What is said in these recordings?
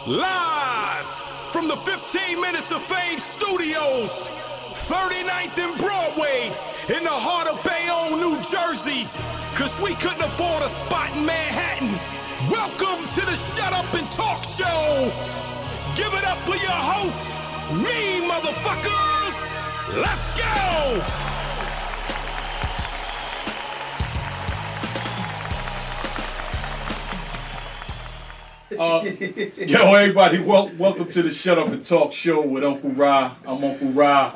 Live from the 15 Minutes of Fame Studios, 39th and Broadway, in the heart of Bayonne, New Jersey, cause we couldn't afford a spot in Manhattan. Welcome to the Shut Up and Talk Show. Give it up for your hosts, me motherfuckers. Let's go. Yo, everybody, welcome to the Shut Up and Talk Show with Uncle Ra. I'm Uncle Ra.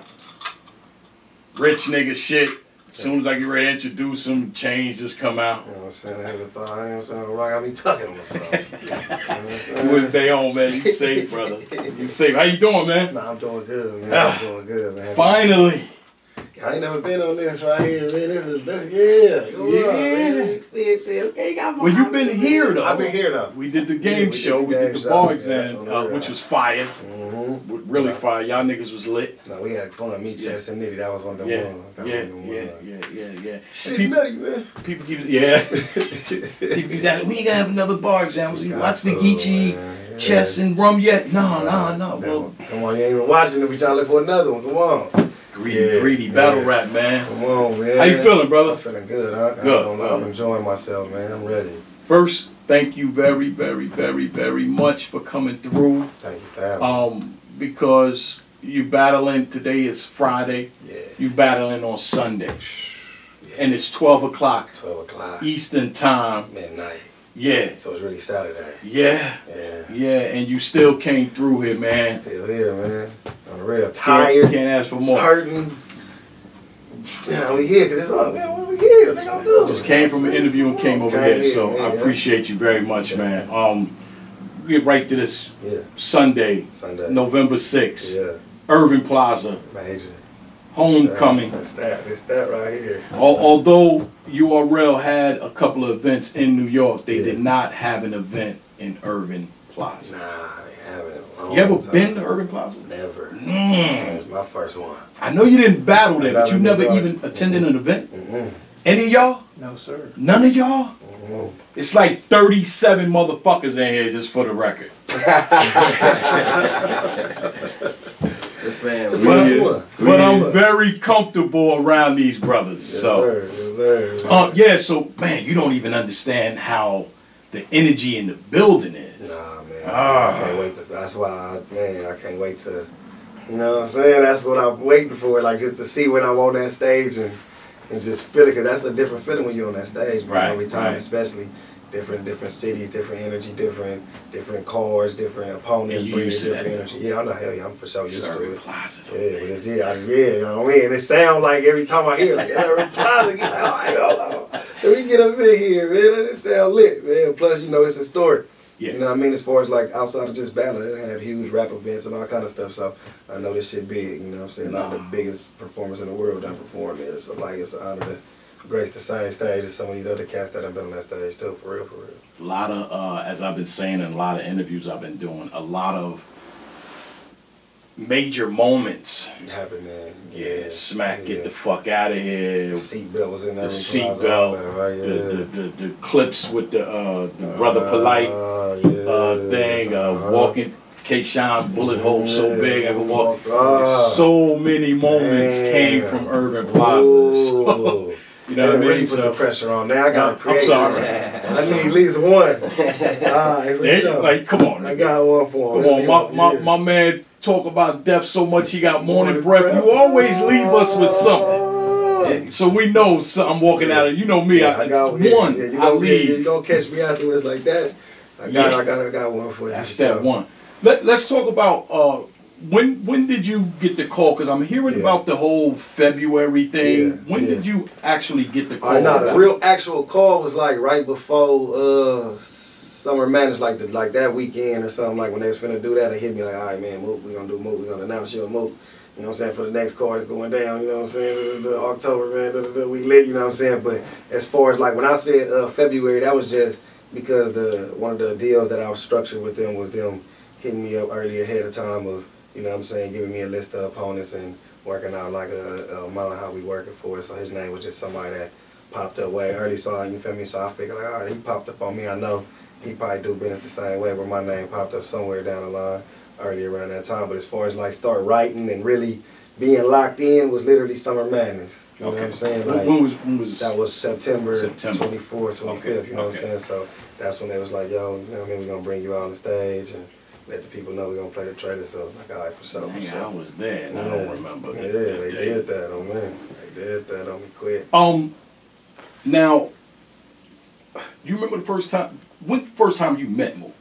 Rich nigga shit. As soon as I get ready to introduce him, change just come out. You know what I'm saying? I never thought, you know what I'm saying? Rock got me tucking myself. You in Bayonne, man. You safe, brother. You safe. How you doing, man? Nah, I'm doing good, man. I'm doing good, man. Finally. I ain't never been on this right here, man. This yeah. Yeah. See, okay, got my Well, you've been here, though. I've been here, though. We did the game show. We did the bar exam, which was fire. Really fire. Y'all niggas was lit. No, we had fun. Me, Chess, and Nitty. That was one of them ones. Yeah. Shit, nutty, man. People keep people keep that. We ain't gonna have another bar exam. You watch the Geechi, Chess, and Rum yet? No. Well, come on, you ain't even watching it. We trying to look for another one. Come on. Greedy battle rap, man. Come on, man. How you feeling, brother? I'm feeling good. Good. I'm enjoying myself, man. I'm ready. First, thank you very much for coming through. Thank you for having me. Because you battling, today is Friday. Yeah. You battling on Sunday. Yeah. And it's 12 o'clock. 12 o'clock. Eastern time. Midnight. Yeah. So it's really Saturday. Yeah. And you still came through here, man. Still here, man. I'm real tired. Can't ask for more. Hurting. Yeah, we here because it's all, man, we here. They gonna do it. Just came from an interview and came over here, so man, I appreciate you very much, man. We get right to this Sunday, November 6th. Yeah. Irving Plaza. Major. Homecoming. It's that right here. Although URL had a couple of events in New York, they did not have an event in Irving Plaza. Nah, they haven't. You ever been to Irving Plaza? Never. That was my first one. I know you didn't battle there, but you never even attended an event? Any of y'all? No, sir. None of y'all? It's like 37 motherfuckers in here, just for the record. But I'm very comfortable around these brothers. So man, you don't even understand how the energy in the building is. Nah, man. I can't wait to. That's why, I can't wait to. You know what I'm saying? That's what I'm waiting for. Like just to see when I'm on that stage and just feel it, because that's a different feeling when you're on that stage, man. Right, every time, especially. Different cities, different energy, different cars, different opponents, bringing different energy. Yeah, I know, hell yeah, I'm for sure used to it. Plaza, but it's, you know what I mean? It sounds like every time I hear like Irving Plaza, get like, hold on. Let me get up in here, man. It sound lit, man. Plus, you know, it's historic. Yeah. You know what I mean? As far as like outside of just battling, they have huge rap events and all kind of stuff. So I know this shit big, you know what I'm saying? A lot of the biggest performers in the world done perform there. So like it's an honor to grace the same stage as some of these other cats that have been on that stage too, for real. A lot of, as I've been saying in a lot of interviews I've been doing, a lot of major moments. Happened, man. Yeah, Smack, get the fuck out of here. The seatbelt was in there. The seatbelt, right? The clips with the Brother Polite thing, walking. K-Shine bullet hole so big I could walk. So many moments came from Irving Plaza. So, you know what I mean? Put the pressure on. Now I got to create. I'm sorry. I need at least one. Like, come on. I got one for him. Come on, my man talk about death so much he got morning breath. You always leave us with something. So we know I'm walking out of. You know me. I got one. I leave. You don't catch me afterwards like that. I got one for you. That's step one. Let's talk about when did you get the call? Because I'm hearing about the whole February thing. When did you actually get the call? The real actual call was like right before Summer Madness, like that weekend or something. Like when they was finna do that, they hit me like, all right, man, Mook, we gonna do Mook, we gonna announce you a Mook. You know what I'm saying? For the next card that's going down, you know what I'm saying? The October, man, we lit, you know what I'm saying? But as far as like when I said February, that was just because one of the deals that I was structured with them was them hitting me up early ahead of time of, you know what I'm saying, giving me a list of opponents and working out like a model how we working for it. So his name was just somebody that popped up way early, so you feel me? So I figured like, all right, he popped up on me. I know he probably do business the same way, where my name popped up somewhere down the line early around that time. But as far as like start writing and really being locked in was literally Summer Madness. You know what I'm saying? Like, when was that was September 24th, 25th, okay. you know what I'm saying? So that's when they was like, yo, you know what I mean, we're gonna bring you out on the stage and let the people know we're gonna play the trailer. So like, all right, for sure. Dang, I was there and I don't remember. Yeah, they did that on me. They did that on me quick. Now, you remember the first time, you met Mook?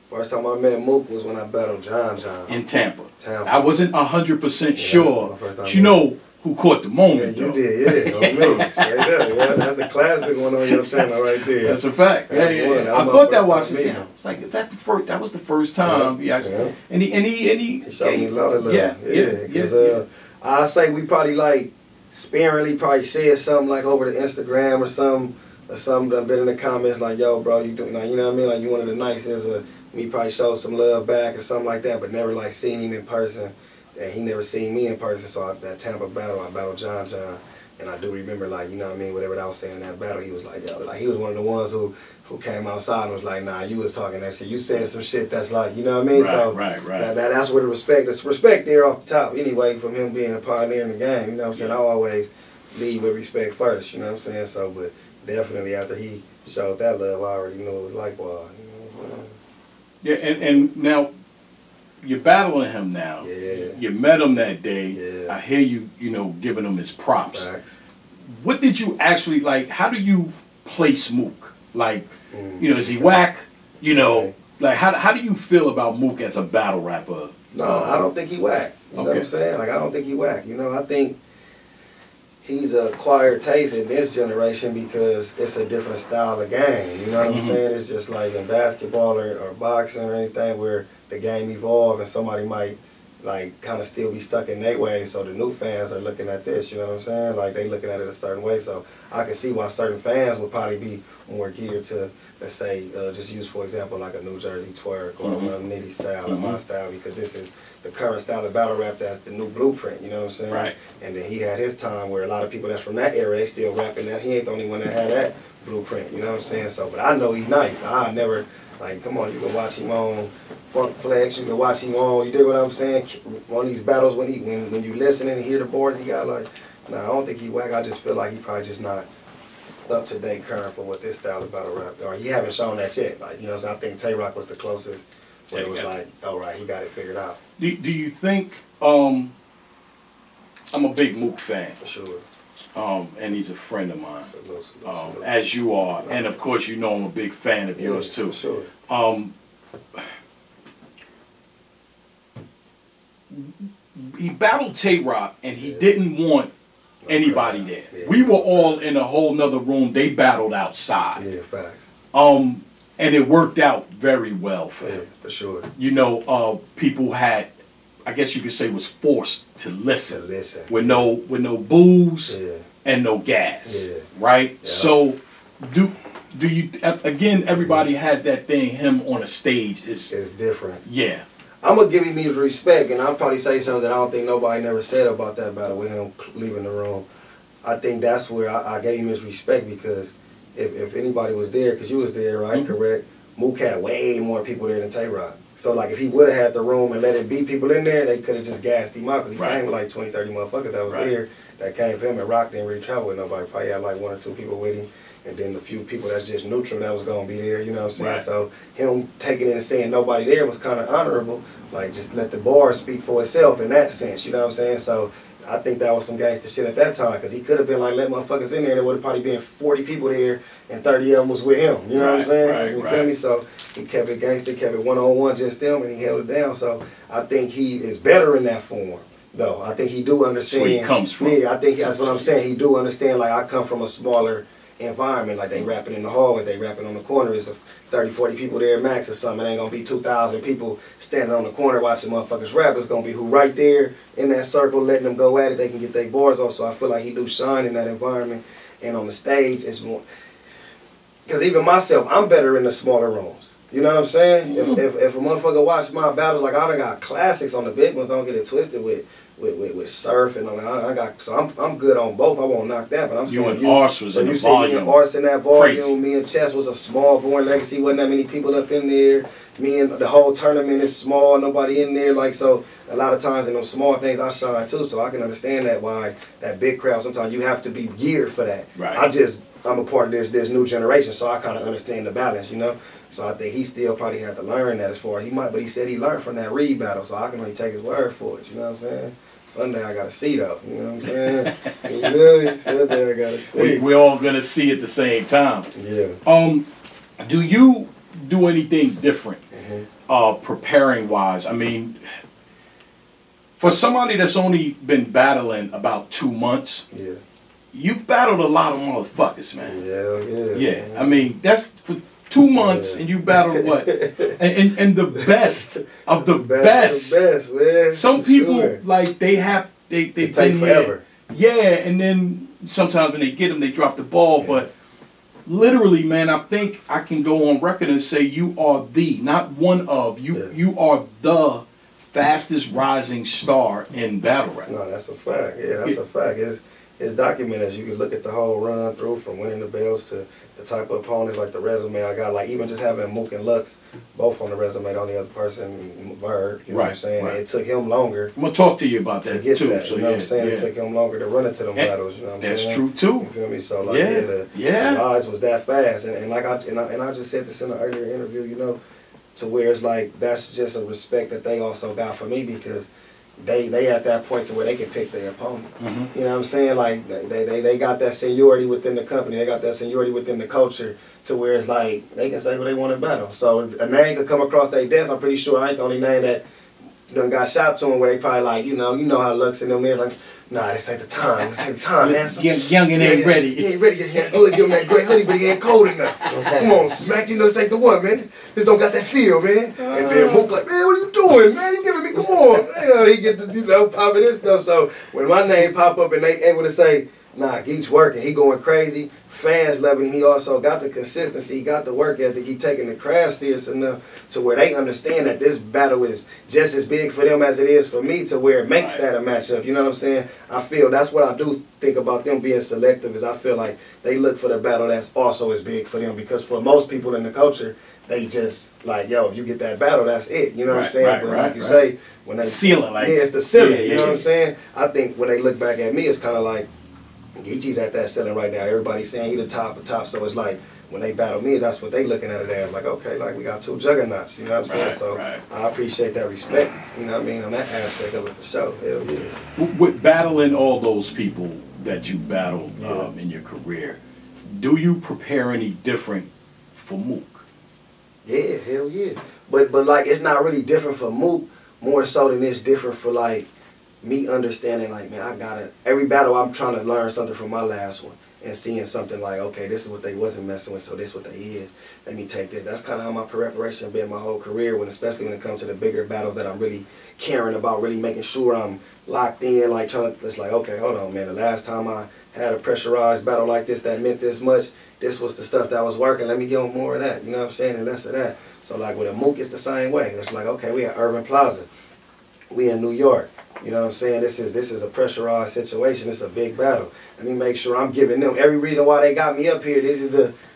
First time I met Mook was when I battled John. In Tampa. I wasn't 100% sure, but you know who caught the Yeah, moment, you though. did, yeah, on me. Straight up, yeah. That's a classic one on your channel right there. That's a fact. That's Yeah. one. That I was thought my that first was, time yeah. It's like, that was the first time. Yeah. And he showed me a lot of love. Yeah. Because I say we probably like sparingly probably said something like over the Instagram or something done been in the comments like, yo, bro, you doing, like, you know what I mean? Like, you one of the nicest. Me probably showed some love back or something like that, but never like seen him in person. And he never seen me in person. So that Tampa battle, I battled John. And I do remember, like, you know what I mean, whatever I was saying in that battle, he was like, yo, like, he was one of the ones who came outside and was like, nah, you was talking that shit. You said some shit that's like, you know what I mean? Right. That's where there's respect there off the top anyway, from him being a pioneer in the game. You know what I'm saying? I always lead with respect first, you know what I'm saying? So, but definitely after he showed that love, I already knew it was likewise. You know? Yeah, and now you're battling him now. Yeah. You met him that day. Yeah. I hear you, giving him his props. Facts. What did you actually, like, how do you place Mook? Like, is he whack? Like, how do you feel about Mook as a battle rapper? No, I don't think he whack. You know what I'm saying? Like, I don't think he whack. I think he's an acquired taste in this generation because it's a different style of game. You know what I'm saying? It's just like in basketball or boxing or anything where the game evolved and somebody might like kind of still be stuck in their way. So the new fans are looking at this, you know what I'm saying? Like they looking at it a certain way. So I can see why certain fans would probably be more geared to, let's say, just use for example like a New Jersey twerk or a nitty style or my style, because this is the current style of battle rap. That's the new blueprint, you know what I'm saying? Right. And then he had his time where a lot of people that's from that era, they still rapping that. He ain't the only one that had that blueprint, you know what I'm saying? So, but I know he's nice. I never, like, come on, you can watch him on Funk Flex, you can watch him on, you dig what I'm saying? On these battles when you listen and hear the boards he got, like, nah, I don't think he whack. I just feel like he probably just not up to date current for what this style of battle rap, or he haven't shown that yet. Like, you know, I think Tay Rock was the closest where it was like, all right, he got it figured out. Do you think, I'm a big Mook fan. For sure. And he's a friend of mine, Salute. as you are, and of course you know I'm a big fan of yours too. For sure. He battled Tay Rock, and he didn't want anybody there. Yeah. We were all in a whole nother room. They battled outside. Yeah, facts. And it worked out very well for him. For sure. People had, I guess you could say, was forced to listen. With no booze and no gas. Yeah. Right? Yeah. So do you, again, everybody has that thing, him on a stage is different. Yeah. I'm going to give him his respect, and I'll probably say something that I don't think nobody never said about that battle with him leaving the room. I think that's where I gave him his respect, because if anybody was there, because you was there, right, correct, Mook had way more people there than Tay Rock. So, like, if he would have had the room and let it be people in there, they could have just gassed him out, because he came with like 20, 30 motherfuckers that was there that came for him, and Rock didn't really travel with nobody. Probably had like 1 or 2 people with him, and then a few people that's just neutral that was going to be there, you know what I'm saying? Right. So him taking it and saying nobody there was kind of honorable, like just let the bar speak for itself in that sense, you know what I'm saying? So I think that was some gangster shit at that time, because he could have been like, let motherfuckers in there, there would have probably been 40 people there, and 30 of them was with him, you know what I'm saying? You feel me? So he kept it gangster, kept it one-on-one, just them, and he held it down. So I think he is better in that form, though. I think he do understand. That's where he comes from. Yeah, I think that's what I'm saying. He do understand, like, I come from a smaller environment, like they rapping in the hallway, they rapping on the corner, it's a 30, 40 people there max or something. It ain't gonna be 2,000 people standing on the corner watching motherfuckers rap. It's gonna be who right there in that circle, letting them go at it, they can get their bars off. So I feel like he do shine in that environment, and on the stage it's more, because even myself, I'm better in the smaller rooms. You know what I'm saying? If a motherfucker watch my battles, like I done got classics on the big ones. Don't get it twisted with surf and all that. I got, so I'm good on both. I won't knock that, but I'm saying and Arse was in the volume. Me and Arse in that volume. Crazy. Me and Chess was a small Born Legacy. Wasn't that many people up in there. Me and the whole tournament is small. Nobody in there. Like, so a lot of times in those small things I shine too. So I can understand that why that big crowd, sometimes you have to be geared for that. Right. I'm a part of this new generation, so I kind of understand the balance, you know. So I think he still probably had to learn that as far as he might, but he said he learned from that Reed battle, so I can only take his word for it. You know what I'm saying? Sunday I gotta see though. You know what I'm saying? You know me? Sunday I gotta see. We're all gonna see at the same time. Yeah. Do you do anything different, preparing wise? I mean, for somebody that's only been battling about 2 months, yeah, you've battled a lot of motherfuckers, man. Yeah. I mean, that's for 2 months, and you battled what? and the best of the best. Man. Some people like they take been forever. Yeah, and then sometimes when they get them, they drop the ball. Yeah. But literally, man, I think I can go on record and say you are not one of you. Yeah. You are the fastest rising star in battle rap. No, that's a fact. Yeah, that's a fact. It's documented. You can look at the whole run through from winning the belts to the type of opponents, like the resume I got. Like even just having Mook and Lux both on the resume, the only other person, Verb. You know what I'm saying? Right. It took him longer. I'm gonna talk to you about to that get too. that. So you know what I'm saying? It took him longer to run into them battles. You know what I'm saying? That's true too. You feel me? So like the rise was that fast, and like I just said this in an earlier interview. You know, to where it's like that's just a respect that they also got for me because they at that point to where they can pick their opponent. You know what I'm saying? Like they got that seniority within the company. They got that seniority within the culture to where it's like they can say who they want to battle. So if a name could come across their desk, I'm pretty sure I ain't the only name that done got shot to them where they probably like, you know how Lux and them is like, nah, this ain't the time. This ain't the time, man. Young and ain't ready. He ain't ready yet. Give him that great hoodie, but he ain't cold enough. Come on, Smack. You know this ain't the one, man. This don't got that feel, man. And then Mook like, man, what are you doing, man? You giving me, come on. Man, he get to, popping this stuff. So when my name pop up and they able to say, nah, Geechi working. He going crazy. Fans loving him. He also got the consistency. He got the work ethic. He taking the craft serious enough to where they understand that this battle is just as big for them as it is for me to where it makes that a matchup. You know what I'm saying? I feel that's what I do think about them being selective is I feel like they look for the battle that's also as big for them because for most people in the culture, they just like, yo, if you get that battle, that's it. You know what I'm saying? But like you say, when they ceiling, like it's the ceiling. You know what I'm saying? I think when they look back at me, it's kind of like Geechi's at that ceiling right now. Everybody's saying he the top. So it's like when they battle me, that's what they looking at it as. Like, okay, like we got two juggernauts. You know what I'm saying? So I appreciate that respect. You know what I mean? On that aspect of it for sure. Hell yeah. With battling all those people that you battled in your career, do you prepare any different for Mook? Yeah, hell yeah. But like it's not really different for Mook more so than it's different for like me understanding like, man, I gotta, every battle I'm trying to learn something from my last one and seeing something like, okay, this is what they wasn't messing with, so this is what they is. Let me take this. That's kind of how my preparation been my whole career, especially when it comes to the bigger battles that I'm really caring about, really making sure I'm locked in, like trying to, it's like, okay, hold on, man, the last time I had a pressurized battle like this that meant this much, this was the stuff that was working, let me give them more of that, you know what I'm saying, and less of that. So like with a Mook, it's the same way. It's like, okay, we at Urban Plaza. We in New York. You know what I'm saying? This is a pressurized situation. It's a big battle. Let me make sure I'm giving them every reason why they got me up here.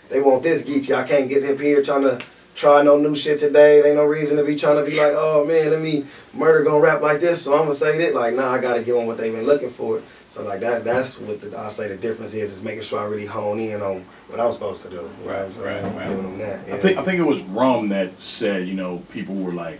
They want this Geechi. I can't get up here trying to try no new shit today. There ain't no reason to be trying to be like, oh man, let me murder gonna rap like this, so I'm gonna say that. Like, nah, I gotta give them what they've been looking for. So like that's what I say the difference is making sure I really hone in on what I was supposed to do. Right. Giving them that. Yeah. I think it was Rum that said, you know, people were like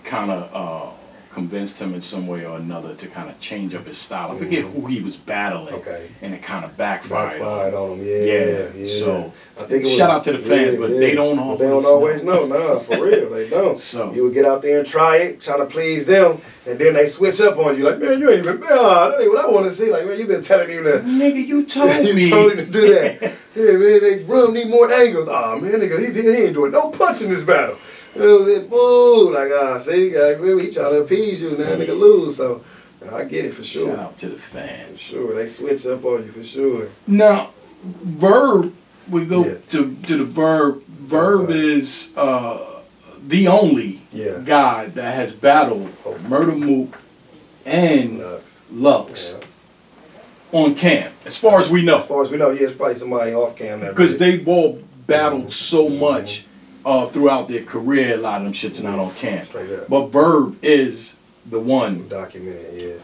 kind of convinced him in some way or another to kind of change up his style. I forget who he was battling, and it kind of backfired on him. Yeah. So I think shout out to the fans, but they don't always know. Nah, for real, they don't. So you would get out there and try it, trying to please them, and then they switch up on you. Like, man, you ain't even, that ain't what I want to see. Like, man, you been telling me that. Nigga, you told me. You told him to do that. Yeah, man, they Rum need more angles. Oh man, nigga, he ain't doing no punch in this battle. It was it, boo, like, see, like, man, he trying to appease you, now nigga lose, so I get it for sure. Shout out to the fans. For sure, they switch up on you for sure. Now, Verb we go to the Verb. Verb is the only guy that has battled Murder Mook and Lux on cam, as far as we know. As far as we know, it's probably somebody off cam. Because they've all battled so much throughout their career. A lot of them shit's not on cam. But Verb is the one. Documented,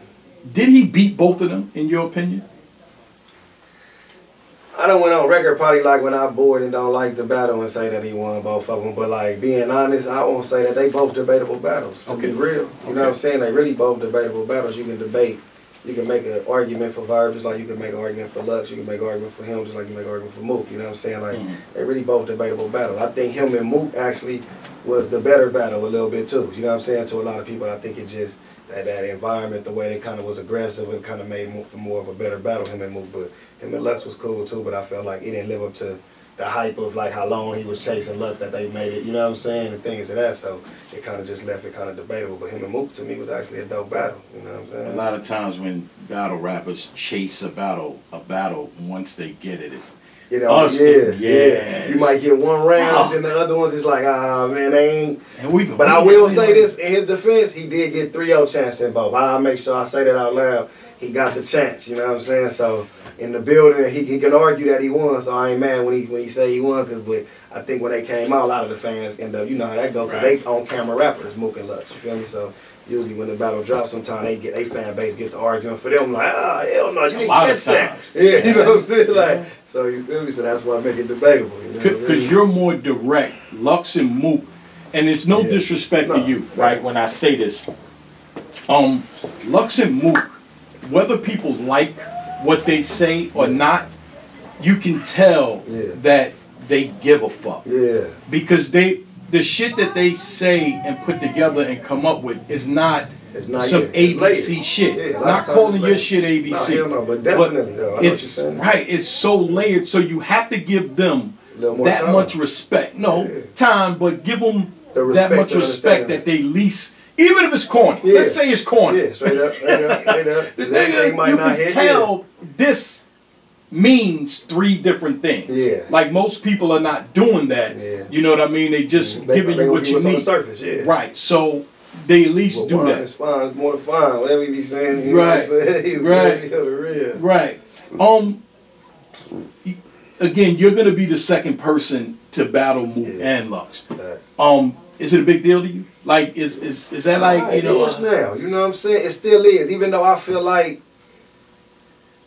Did he beat both of them, in your opinion? I don't went on record probably like when I bored and don't like the battle and say that he won both of them. But like being honest, I won't say that they both debatable battles. To be real, you know what I'm saying? They really both debatable battles. You can debate. You can make an argument for Verb just like you can make an argument for Lux. You can make an argument for him just like you make an argument for Mook. You know what I'm saying? Like they really both debatable battles. I think him and Mook actually was the better battle a little bit too. You know what I'm saying? To a lot of people, I think it just that environment, the way they kind of was aggressive, and kind of made for more of a better battle. Him and Mook, but him and Lux was cool too. But I felt like it didn't live up to the hype of like how long he was chasing Lux that they made it. You know what I'm saying? And things of that. So it kind of just left it kind of debatable. But him and Mook to me was actually a dope battle. You know what I'm saying? A lot of times when battle rappers chase a battle once they get it, it's you know, You might get one round, and the other ones is like, man, they ain't. But I will say this in his defense, he did get 3-0 chance in both. I'll make sure I say that out loud. He got the chance, you know what I'm saying? So in the building, he can argue that he won. So I ain't mad when he say he won, but I think when they came out, a lot of the fans end up, you know how that go, because they on camera rappers, Mook and Lux. You feel me? So usually when the battle drops, sometimes they fan base get the argument for them. Like, hell no, you didn't catch that. Yeah, you know what I'm saying? Like, so you feel me? So that's why I make it debatable. Because you're more direct, Lux and Mook, and it's no disrespect to you, right? When I say this, Lux and Mook, whether people like what they say or not, you can tell that they give a fuck. Yeah. Because the shit that they say and put together and come up with is not some ABC shit. Yeah, not calling your shit ABC. No, but definitely though. It's right. It's so layered, so you have to give them that time. Much respect. No time, but give them that much respect that they least. Even if it's corny, let's say it's corny. Yeah, straight up. You can tell this means 3 different things. Yeah. Like most people are not doing that. Yeah. You know what I mean? They just giving you what you need. On the surface, Right. So they at least do that. It's fine. It's more to fine. Whatever you be saying. You know what I'm saying? Right. Again, you're gonna be the second person to battle Mook and Lux. Is it a big deal to you? Like, is that like, you know? It is now. You know what I'm saying? It still is. Even though I feel like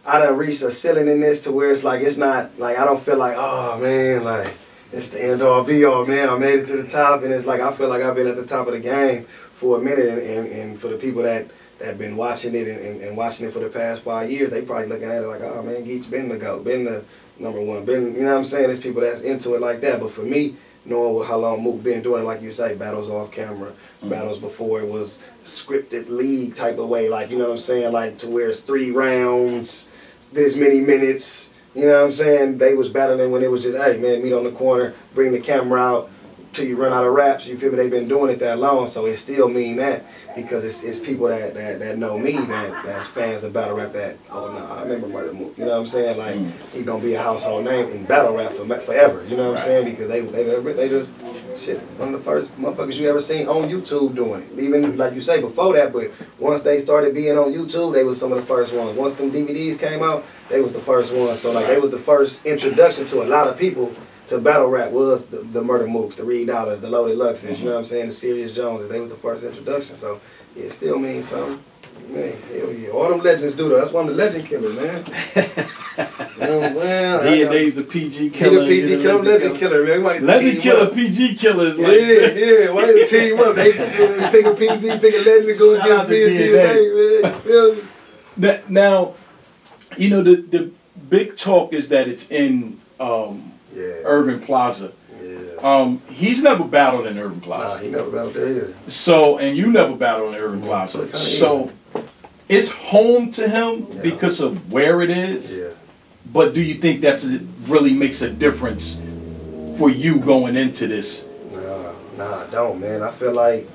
I done reached a ceiling in this to where it's like, it's not, like, I don't feel like, oh, man, like, it's the end all be all, man. I made it to the top. And it's like, I feel like I've been at the top of the game for a minute. And for the people that been watching it and watching it for the past 5 years, they probably looking at it like, oh, man, Geechi been the GOAT, been the #1, been, you know what I'm saying? There's people that's into it like that. But for me, knowing how long Mook been doing it, like you say, battles off camera, battles before it was scripted league type of way, like, you know what I'm saying, like to where it's 3 rounds, this many minutes, you know what I'm saying? They was battling when it was just, hey man, meet on the corner, bring the camera out till you run out of raps. You feel me? They've been doing it that long, so it still mean that because it's people that know me that's fans of battle rap that, oh no, I remember Murder Mook. You know what I'm saying? Like he's gonna be a household name in battle rap forever. You know what I'm saying? Because they the shit, one of the first motherfuckers you ever seen on YouTube doing it. Even like you say before that, but once they started being on YouTube, they was some of the first ones. Once them DVDs came out, they was the first ones. So like they was the first introduction to a lot of people to battle rap was the Murder Mooks, the Reed Dollars, the Loaded Luxes, you know what I'm saying, the Serious Joneses. They was the first introduction. So yeah, it still means something. Man, hell yeah. All them legends do though. That's why I'm the legend killer, man. DNA's the PG killer. He the PG killer, legend killer, man. Legend killer, PG killers. Like yeah. Why they team up? They pick a PG, pick a legend, go against me and DNA, man. Now, you know, the big talk is that it's in Urban Plaza. Yeah. He's never battled in Urban Plaza. Nah, he never battled there either. So, and you never battled in Urban Plaza. So, it's home to him because of where it is. Yeah. But do you think really makes a difference for you going into this? Nah, I don't, man. I feel like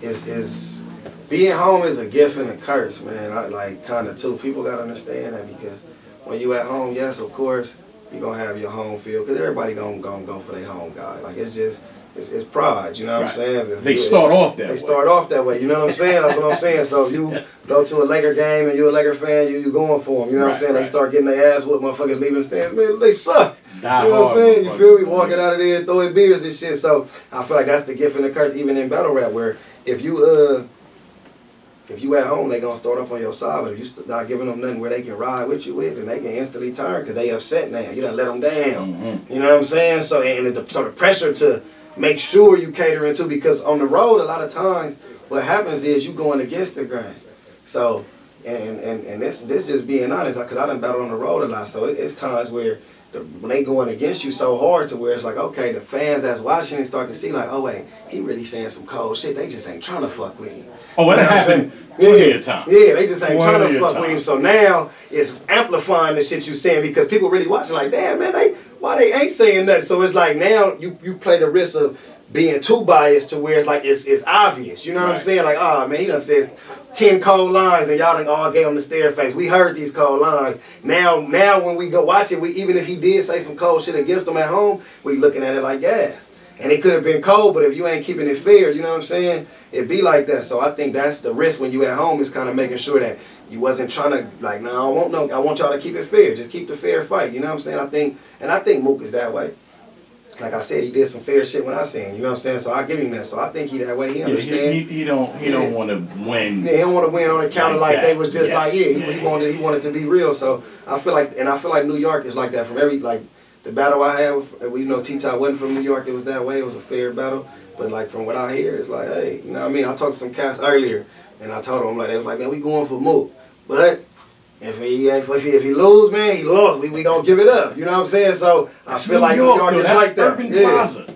it's being home is a gift and a curse, man. I like kind of too. People gotta understand that because when you at home, yes, of course, you're gonna have your home field, because everybody gonna go for their home guy. Like, it's just, it's pride, you know what I'm saying? They start off that way. They start off that way, you know what I'm saying? That's what I'm saying. So if you go to a Laker game and you're a Laker fan, you going for them, you know what I'm saying? They start getting their ass whooped, motherfuckers leaving the stands, man, they suck. You know what I'm saying? You feel me? Walking out of there and throwing beers and shit. So I feel like that's the gift and the curse, even in battle rap, where if you at home, they gonna start off on your side, but if you not giving them nothing where they can ride with you with, then they can instantly turn because they upset now. You done let them down. You know what I'm saying? So and the sort of pressure to make sure you catering to, because on the road a lot of times what happens is you going against the grain. So and this just being honest, because I done battled on the road a lot. So it's times where when they going against you so hard to where it's like, okay, the fans that's watching it start to see like, oh wait, he really saying some cold shit. They just ain't trying to fuck with him. Oh, what happened? Yeah, they just ain't trying to fuck with him. So now it's amplifying the shit you saying, because people really watching like, damn man, why they ain't saying nothing? So it's like now you play the risk of being too biased to where it's like it's obvious. You know what I'm saying? Like, oh man, he done says 10 cold lines and y'all done all gave him the stare face. We heard these cold lines. Now when we go watch it, even if he did say some cold shit against them at home, we looking at it like gas. And it could have been cold, but if you ain't keeping it fair, you know what I'm saying? It be like that. So I think that's the risk when you at home, is kind of making sure that you wasn't trying to like, no, I want y'all to keep it fair. Just keep the fair fight. You know what I'm saying? I think Mook is that way. Like I said, he did some fair shit when I seen him, you know what I'm saying? So I give him that. So I think he that way. He understand. He don't want to win. Yeah, he don't want to win on account of like they was just like, he wanted to be real. So I feel like New York is like that from every, like the battle I had with, you know, T-Top wasn't from New York, it was that way, it was a fair battle. But like from what I hear, it's like, hey, you know what I mean? I talked to some cats earlier and I told them, like, they was like, man, we going for Mook. But if he lose, man, he lost. We gonna give it up. You know what I'm saying? So I feel like New York is like that.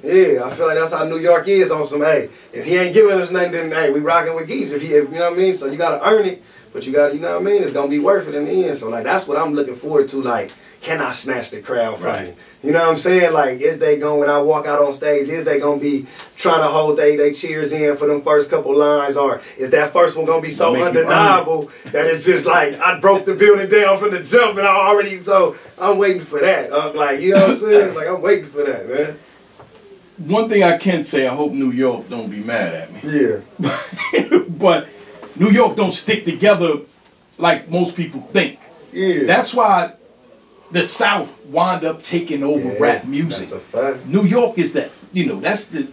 Yeah, I feel like that's how New York is on some, hey, if he ain't giving us nothing, then hey, we rocking with Geechi. You know what I mean? So you gotta earn it, but you gotta, you know what I mean? It's gonna be worth it in the end. So like that's what I'm looking forward to. Like, can I snatch the crowd from you? You know what I'm saying? Like, is they going, when I walk out on stage, is they gonna be trying to hold they cheers in for them first couple lines, or is that first one gonna be so undeniable that it's just like I broke the building down from the jump and I already, so I'm waiting for that. I'm like, you know what I'm saying? Like, I'm waiting for that, man. One thing I can say, I hope New York don't be mad at me. Yeah. But New York don't stick together like most people think. Yeah. That's why the South wound up taking over rap music. That's a fact. New York is that, you know, that's the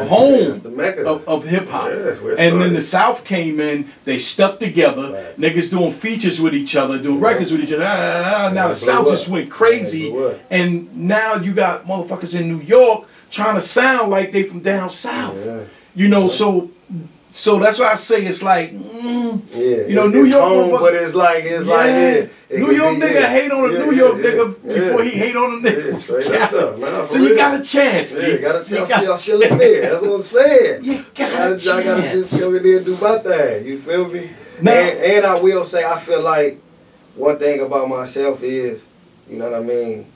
home the Mecca of hip hop. Yeah, and then the South came in, they stuck together, niggas doing features with each other, doing records with each other. Now the South just went crazy, and now you got motherfuckers in New York trying to sound like they from down south. Yeah. You know, so that's why I say it's like, you know, New York, home, but it's like, New York nigga hate on a New York nigga before he hate on a nigga. Straight up, man, so you got a chance, kid. Got a chance. Y'all chill in there. That's what I'm saying. You got a chance. I gotta just go in there and do my thing. You feel me? Now, and I will say, I feel like one thing about myself is, you know what I mean?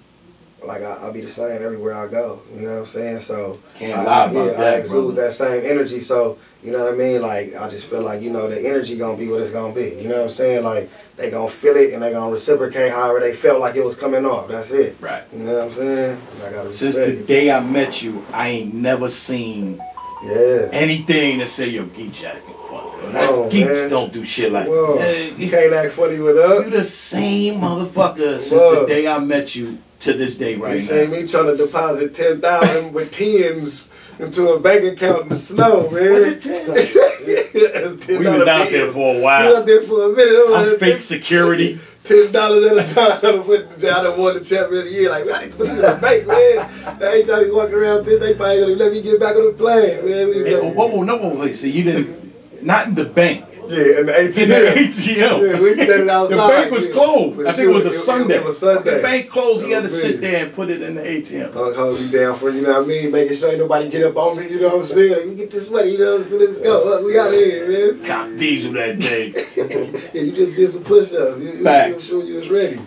Like, I'll be the same everywhere I go. You know what I'm saying? So, can't lie about that, I exude that same energy. So, you know what I mean? Like, I just feel like, you know, the energy gonna be what it's gonna be. You know what I'm saying? Like, they gonna feel it and they gonna reciprocate however they felt like it was coming off. That's it. Right. You know what I'm saying? I gotta Since the day I met you, I ain't never seen anything that say, yo, Geechi acting funny. Geechi don't do shit like that. You can't act funny with us. You the same motherfucker since the day I met you to this day right now. You see me trying to deposit 10,000 with tens into a bank account in the snow, man. Was it 10? We was out there for a while. We was out there for a minute. I'm fake security. $10 at a time trying to put I done won the champion of the year. Like, I need to put this in the bank, man. Every time you walk around this, they probably gonna let me get back on the plane, man. Wait, see, you didn't, not in the bank. Yeah, in the ATM. In the ATM. Yeah, we standing outside. The bank was closed. I think it was a Sunday. It was Sunday. The bank closed. He had to sit there and put it in the ATM. I'll hold you down for, you know what I mean? Making sure ain't nobody get up on me, you know what I'm saying? Like, we get this money, you know what I'm saying? Let's go. We out of here, man. Cop diesel that day. Yeah, you just did some push-ups. You sure you was ready.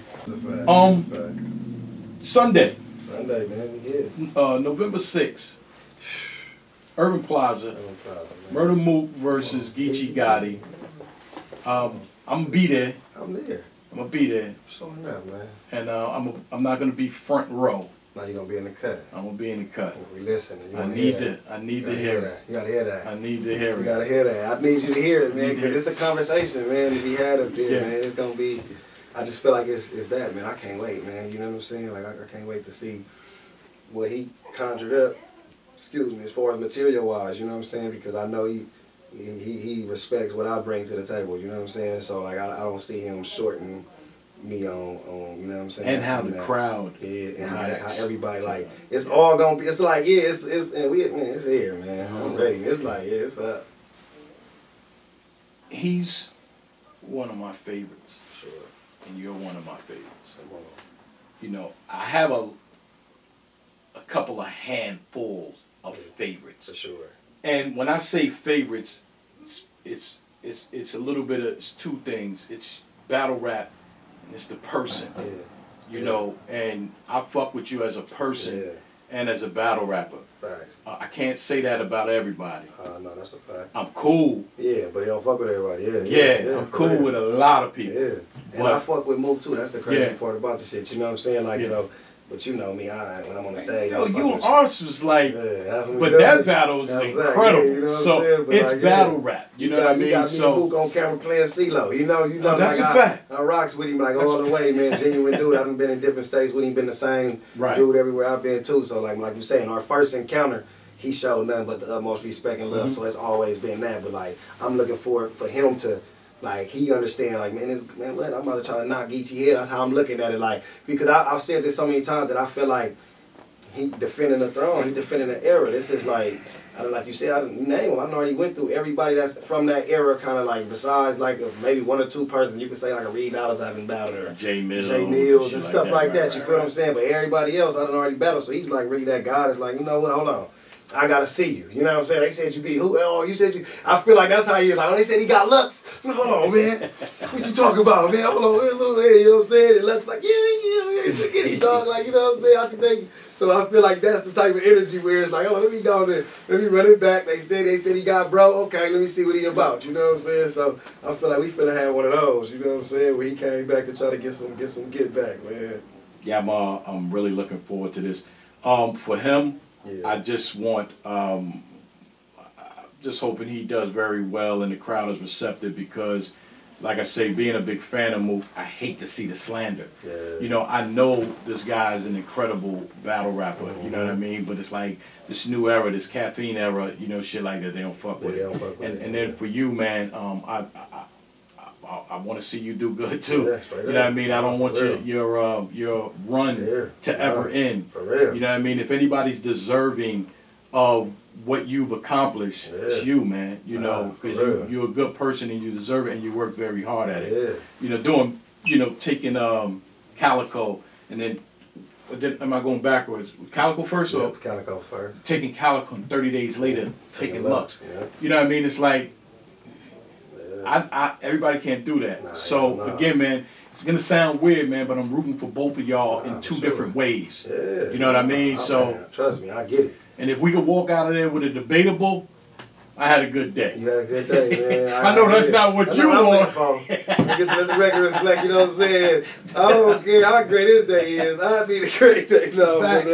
Sunday. Sunday, man. We here. November 6th. Urban Plaza. Murder Mook versus Geechi Gotti. I'm gonna be there. I'm there. I'm gonna be there. Showing up, man. And I'm not gonna be front row. Now you're gonna be in the cut. I'm gonna be in the cut. We listening. I need to hear it. You gotta hear that. I need to hear it. You gotta hear that. I need you to hear it, man, because it's a conversation, man, to be had up there, man. It's gonna be. I just feel like it's that, man. I can't wait, man. You know what I'm saying? Like I can't wait to see what he conjured up. Excuse me, as far as material wise, you know what I'm saying? Because I know he respects what I bring to the table. You know what I'm saying? So like I don't see him shorting me on you know what I'm saying? And how the crowd, and how everybody like it's all gonna be. It's like it's and we man, it's here, man. I'm ready. It's like it's up. He's one of my favorites. Sure. And you're one of my favorites. Come on. You know, I have a couple of handfuls of favorites. For sure. And when I say favorites, it's a little bit of it's two things. It's battle rap and it's the person. Yeah. You know, and I fuck with you as a person and as a battle rapper. Facts. I can't say that about everybody. No, that's a fact. I'm cool. Yeah, but you don't fuck with everybody. Yeah, I'm cool with a lot of people. Yeah. And I fuck with Mook too. That's the crazy part about the shit. You know what I'm saying? Like so. But you know me, when I'm on the stage. Yo, you and Ars was like, but that battle was incredible. Yeah, you know what so I'm saying? But it's like, battle rap. You know what I mean? You got me so and Mook on camera playing CeeLo. You know, that's like a fact. I rocks with him like all the way, man. Genuine dude. I done been in different states with him, been the same dude everywhere I've been too. So like you saying, our first encounter, he showed nothing but the utmost respect and love. So it's always been that. But like I'm looking for him to. Like he understand, like man, what I'm about to try to knock Geechi head. That's how I'm looking at it, like because I've said this so many times that I feel like he defending the throne, he defending the era. This is like like you said, I didn't name him. I already went through everybody that's from that era, kind of like besides like maybe one or two persons. You could say like a Reed Dollars I haven't battled or J Mills and stuff like that. You feel what I'm saying? But everybody else I done already battled, so he's like really that guy that's like, you know what? Hold on. I gotta see you. You know what I'm saying? They said you be who? Oh, you said you. I feel like that's how you like. They said he got Lux. Hold on, man. What you talking about, man? Hold on, you know what I'm saying? It looks like look at him, dog. Like you know what I'm saying? So I feel like that's the type of energy where it's like, oh, let me go there, let me run it back. They said he got bro. Okay, let me see what he about. You know what I'm saying? So I feel like we finna have one of those. You know what I'm saying? Where he came back to try to get some get back, man. Yeah, I'm really looking forward to this. For him. Yeah. I just want, just hoping he does very well and the crowd is receptive because, like I say, being a big fan of Mook, I hate to see the slander. Yeah. You know, I know this guy is an incredible battle rapper, you know what I mean? But it's like this new era, this caffeine era, you know, shit like that, they don't fuck with it. And then for you, man, I want to see you do good too. Yeah, you know what I mean? I don't want your run to ever end. For real. You know what I mean? If anybody's deserving of what you've accomplished, it's you, man. You know, because you're a good person and you deserve it and you work very hard at it. You know, taking Calico and then am I going backwards? Calico first or Calico first? Taking Calico and 30 days later taking Lux. Yeah. You know what I mean? It's like. Everybody can't do that. Again, man, it's gonna sound weird, man, but I'm rooting for both of y'all in two different ways. Yeah, you know what I mean? Man, trust me, I get it. And if we could walk out of there with a debatable, I had a good day. You had a good day, man. I know that's not what you want. Let the record reflect. You know what I'm saying? I don't care how great his day is. I need a great day. No, but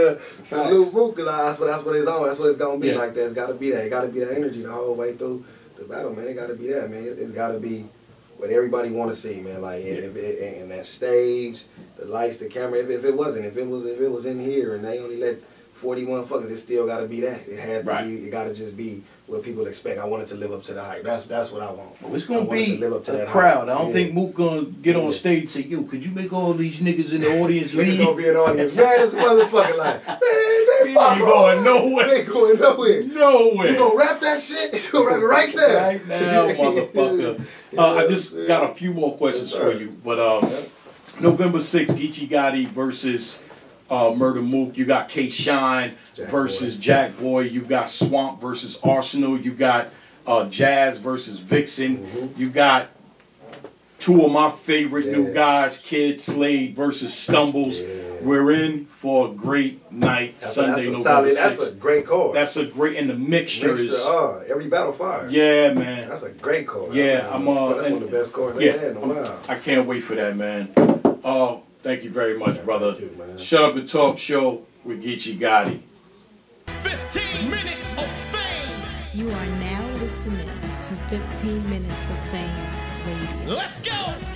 Lil Mook, because that's what it's on. That's what it's gonna be like. That. It's got to be that. It got to be that energy the whole way through. The battle, man, it got to be that, man. It's got to be what everybody want to see, man. Like, and that stage, the lights, the camera. If it was in here and they only let 41 fuckers, it still got to be that. It had to be. It got to just be what people expect. I want it to live up to the hype. That's what I want. Well, it's gonna be a crowd. I don't think Mook gonna get on stage and say, "Yo, could you make all these niggas in the audience leave?" It's gonna be an audience, man. It's a motherfucking like, man, they going nowhere. They going nowhere. Nowhere. You gonna rap that shit? You gonna rap it right now? Right now, motherfucker. I just got a few more questions for you, but November 6th, Geechi Gotti versus Murder Mook. You got K Shine versus Jack Boy. You got Swamp versus Arsenal. You got Jazz versus Vixen. You got two of my favorite new guys, Kid Slade versus Stumbles. We're in for a great night. Sunday, November 6th. That's a great card. That's a great, and the mixture is every battle fire. Yeah, man. That's a great card. Yeah, that's one of the best cards they had in a while. I can't wait for that, man. Thank you very much, brother. Thank you, man. Shut Up and Talk Show with Geechi Gotti. 15 minutes of fame. You are now listening to 15 Minutes of Fame Radio. Let's go.